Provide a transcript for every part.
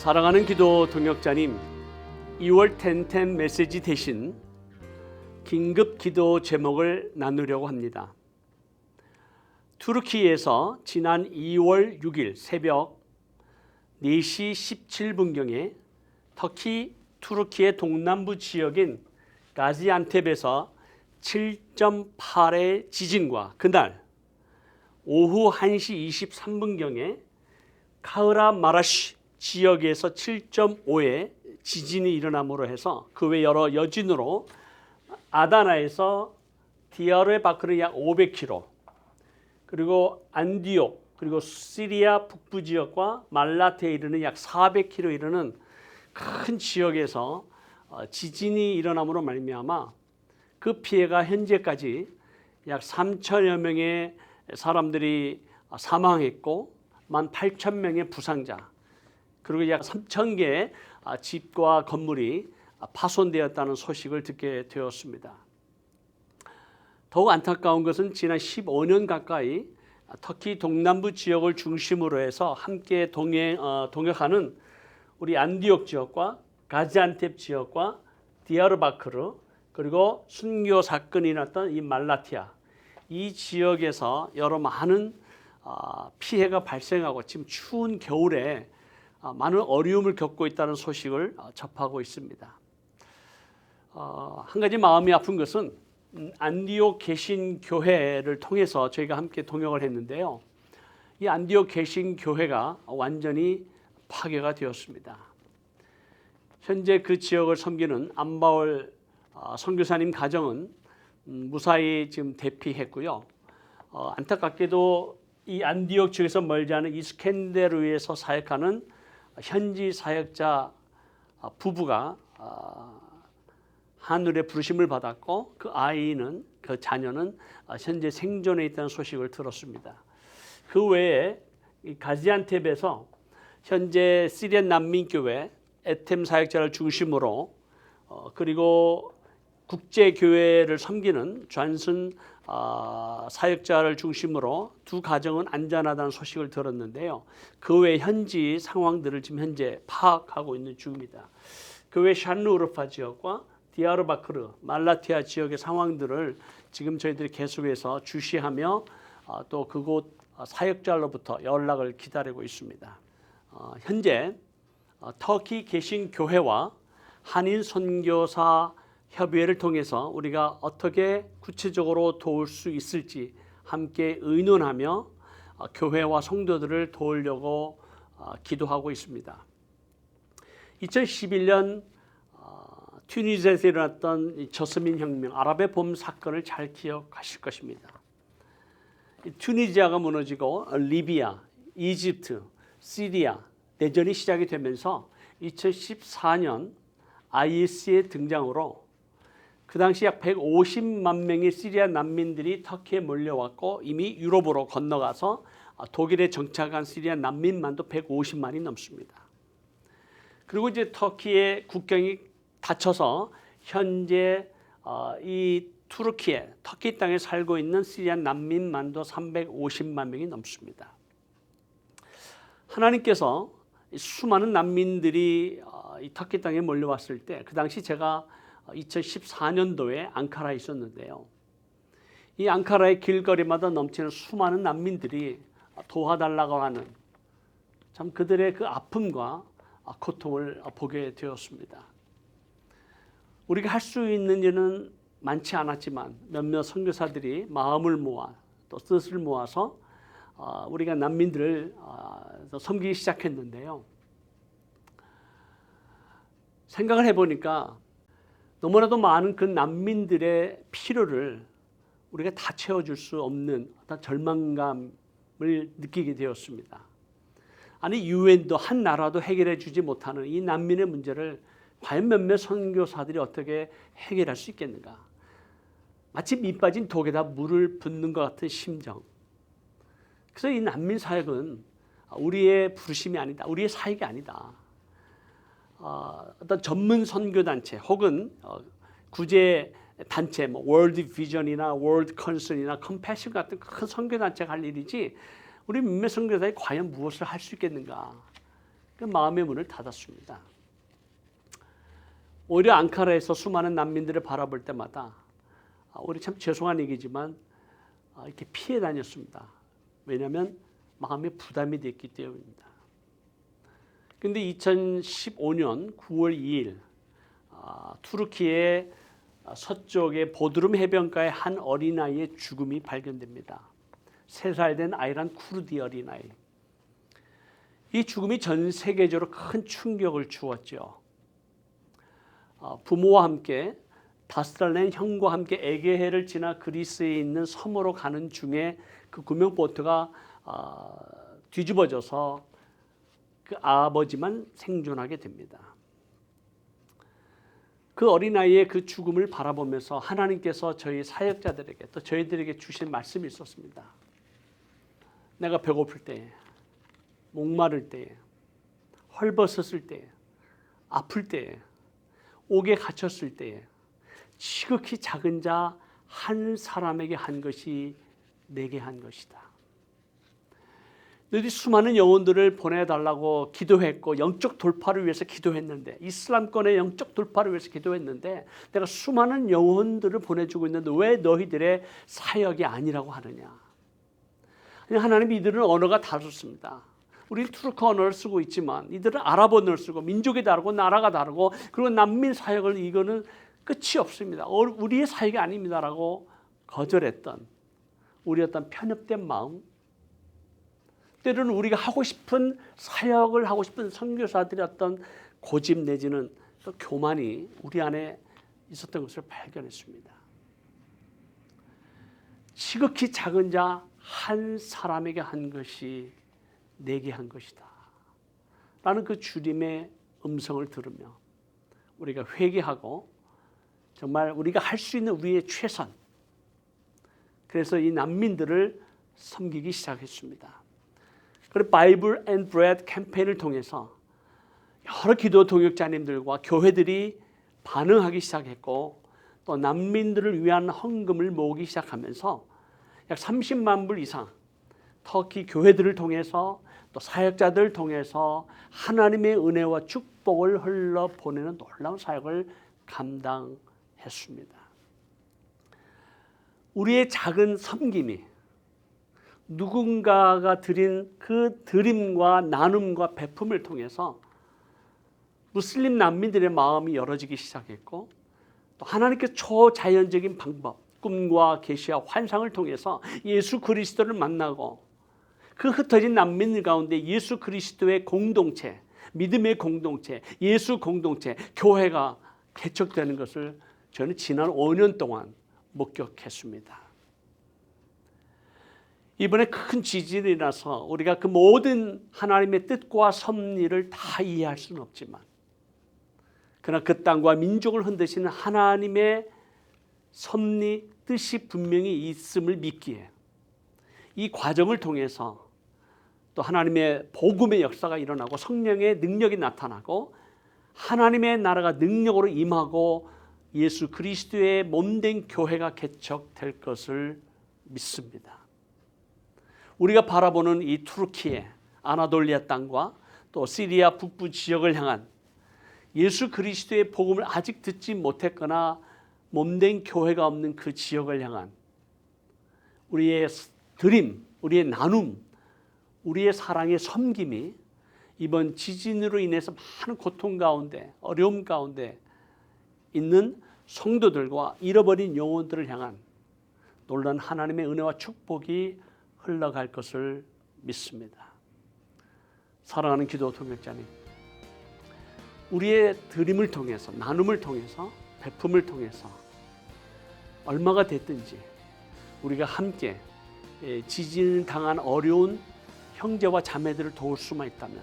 사랑하는 기도 동역자님, 2월 10:10 메시지 대신 긴급 기도 제목을 나누려고 합니다. 투르키에서 지난 2월 6일 새벽 4시 17분경에 터키 투르키의 동남부 지역인 가지안텝에서 7.8의 지진과 그날 오후 1시 23분경에 카흐라마라시 지역에서 7.5의 지진이 일어남으로 해서 그 외 여러 여진으로 아다나에서 디야르바크르 약 500km, 그리고 안디옥, 그리고 시리아 북부 지역과 말라테에 이르는 약 400km 이르는 큰 지역에서 지진이 일어남으로 말미암아 그 피해가 현재까지 약 3천여 명의 사람들이 사망했고 18,000명의 부상자, 그리고 약 3,000개의 집과 건물이 파손되었다는 소식을 듣게 되었습니다. 더욱 안타까운 것은 지난 15년 가까이 터키 동남부 지역을 중심으로 해서 함께 동역하는 우리 안디옥 지역과 가지안텝 지역과 디야르바크르, 그리고 순교 사건이 났던 이 말라티아, 이 지역에서 여러 많은 피해가 발생하고 지금 추운 겨울에 많은 어려움을 겪고 있다는 소식을 접하고 있습니다. 한 가지 마음이 아픈 것은 안디옥 개신교회를 통해서 저희가 함께 동역을 했는데요. 이 안디옥 개신교회가 완전히 파괴가 되었습니다. 현재 그 지역을 섬기는 안바울 선교사님 가정은 무사히 지금 대피했고요. 안타깝게도 이 안디옥 지역에서 멀지 않은 이스켄데르에서 사역하는 현지 사역자 부부가 하늘의 부르심을 받았고 그 아이는, 그 자녀는 현재 생존해 있다는 소식을 들었습니다. 그 외에 이 가지안텝에서 현재 시리안 난민교회 에템 사역자를 중심으로 그리고 국제교회를 섬기는 존슨 사역자를 중심으로 두 가정은 안전하다는 소식을 들었는데요. 그 외 현지 상황들을 지금 현재 파악하고 있는 중입니다. 그 외 샨루르파 지역과 디야르바크르, 말라티아 지역의 상황들을 지금 저희들이 계속해서 주시하며 또 그곳 사역자로부터 연락을 기다리고 있습니다. 현재 터키 개신교회와 한인 선교사 협의회를 통해서 우리가 어떻게 구체적으로 도울 수 있을지 함께 의논하며 교회와 성도들을 도우려고 기도하고 있습니다. 2011년 튜니지아에서 일어났던 저스민 혁명, 아랍의 봄 사건을 잘 기억하실 것입니다. 튜니지아가 무너지고 리비아, 이집트, 시리아 내전이 시작이 되면서 2014년 IS의 등장으로 그 당시 약 150만 명의 시리아 난민들이 터키에 몰려왔고 이미 유럽으로 건너가서 독일에 정착한 시리아 난민만도 150만이 넘습니다. 그리고 이제 터키의 국경이 닫혀서 현재 이 투르키에, 터키 땅에 살고 있는 시리아 난민만도 350만 명이 넘습니다. 하나님께서 수많은 난민들이 이 터키 땅에 몰려왔을 때, 그 당시 제가 2014년도에 앙카라에 있었는데요. 이 앙카라의 길거리마다 넘치는 수많은 난민들이 도와달라고 하는, 참 그들의 그 아픔과 고통을 보게 되었습니다. 우리가 할 수 있는 일은 많지 않았지만 몇몇 선교사들이 마음을 모아 또 뜻을 모아서 우리가 난민들을 섬기기 시작했는데요. 생각을 해보니까 너무나도 많은 그 난민들의 필요를 우리가 다 채워줄 수 없는 어떤 절망감을 느끼게 되었습니다. 아니 유엔도 한 나라도 해결해 주지 못하는 이 난민의 문제를 과연 몇몇 선교사들이 어떻게 해결할 수 있겠는가. 마치 밑 빠진 독에다 물을 붓는 것 같은 심정. 그래서 이 난민 사역은 우리의 부르심이 아니다. 우리의 사역이 아니다. 어떤 전문 선교단체 혹은 구제 단체, 뭐 월드 비전이나 월드 컨슨이나 컴패션 같은 큰 선교단체가 할 일이지 우리 몇몇 선교사들이 과연 무엇을 할 수 있겠는가. 그 마음의 문을 닫았습니다. 오히려 앙카라에서 수많은 난민들을 바라볼 때마다 우리 참 죄송한 얘기지만 이렇게 피해 다녔습니다. 왜냐하면 마음에 부담이 됐기 때문입니다. 그런데 2015년 9월 2일 투르키의 서쪽의 보드룸 해변가의 한 어린아이의 죽음이 발견됩니다. 3살 된 아이란 쿠르디 어린아이. 이 죽음이 전 세계적으로 큰 충격을 주었죠. 부모와 함께 5살 낸 형과 함께 에게해를 지나 그리스에 있는 섬으로 가는 중에 그 구명보트가 뒤집어져서 그 아버지만 생존하게 됩니다. 그 어린아이의 그 죽음을 바라보면서 하나님께서 저희 사역자들에게 또 저희들에게 주신 말씀이 있었습니다. 내가 배고플 때에, 목마를 때에, 헐벗었을 때에, 아플 때에, 옥에 갇혔을 때에 지극히 작은 자 한 사람에게 한 것이 내게 한 것이다. 너희들이 수많은 영혼들을 보내달라고 기도했고 영적 돌파를 위해서 기도했는데, 이슬람권의 영적 돌파를 위해서 기도했는데 내가 수많은 영혼들을 보내주고 있는데 왜 너희들의 사역이 아니라고 하느냐. 하나님, 이들은 언어가 다르습니다. 우리는 투르크 언어를 쓰고 있지만 이들은 아랍 언어를 쓰고 민족이 다르고 나라가 다르고 그리고 난민 사역을 이거는 끝이 없습니다. 우리의 사역이 아닙니다라고 거절했던 우리 어떤 편협된 마음, 때로는 우리가 하고 싶은 사역을 하고 싶은 선교사들의 어떤 고집 내지는 또 교만이 우리 안에 있었던 것을 발견했습니다. 지극히 작은 자 한 사람에게 한 것이 내게 한 것이다 라는 그 주님의 음성을 들으며 우리가 회개하고 정말 우리가 할 수 있는 우리의 최선, 그래서 이 난민들을 섬기기 시작했습니다. 그리고 바이블 앤 브레드 캠페인을 통해서 여러 기도 동역자님들과 교회들이 반응하기 시작했고 또 난민들을 위한 헌금을 모으기 시작하면서 약 30만 불 이상 터키 교회들을 통해서 또 사역자들을 통해서 하나님의 은혜와 축복을 흘러보내는 놀라운 사역을 감당했습니다. 우리의 작은 섬김이 누군가가 드린 그 드림과 나눔과 베품을 통해서 무슬림 난민들의 마음이 열어지기 시작했고 또 하나님께서 초자연적인 방법, 꿈과 계시와 환상을 통해서 예수 그리스도를 만나고 그 흩어진 난민들 가운데 예수 그리스도의 공동체, 믿음의 공동체, 예수 공동체, 교회가 개척되는 것을 저는 지난 5년 동안 목격했습니다. 이번에 큰 지진이 나서 우리가 그 모든 하나님의 뜻과 섭리를 다 이해할 수는 없지만 그러나 그 땅과 민족을 흔드시는 하나님의 섭리, 뜻이 분명히 있음을 믿기에 이 과정을 통해서 또 하나님의 복음의 역사가 일어나고 성령의 능력이 나타나고 하나님의 나라가 능력으로 임하고 예수 그리스도의 몸된 교회가 개척될 것을 믿습니다. 우리가 바라보는 이 투르키의 아나돌리아 땅과 또 시리아 북부 지역을 향한 예수 그리스도의 복음을 아직 듣지 못했거나 몸된 교회가 없는 그 지역을 향한 우리의 드림, 우리의 나눔, 우리의 사랑의 섬김이 이번 지진으로 인해서 많은 고통 가운데, 어려움 가운데 있는 성도들과 잃어버린 영혼들을 향한 놀라운 하나님의 은혜와 축복이 흘러갈 것을 믿습니다. 사랑하는 기도 동역자님, 우리의 드림을 통해서, 나눔을 통해서, 베품을 통해서 얼마가 됐든지 우리가 함께 지진 당한 어려운 형제와 자매들을 도울 수만 있다면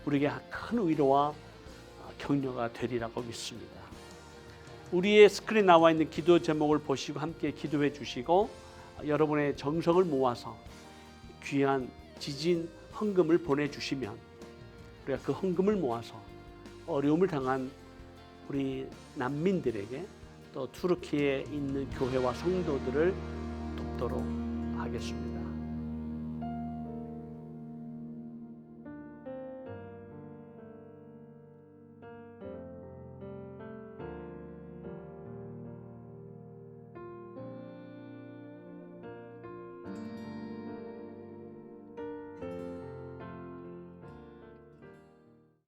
우리에게 큰 위로와 격려가 되리라고 믿습니다. 우리의 스크린 나와 있는 기도 제목을 보시고 함께 기도해 주시고 여러분의 정성을 모아서 귀한 지진 헌금을 보내주시면 우리가 그 헌금을 모아서 어려움을 당한 우리 난민들에게 또 투르키에 있는 교회와 성도들을 돕도록 하겠습니다.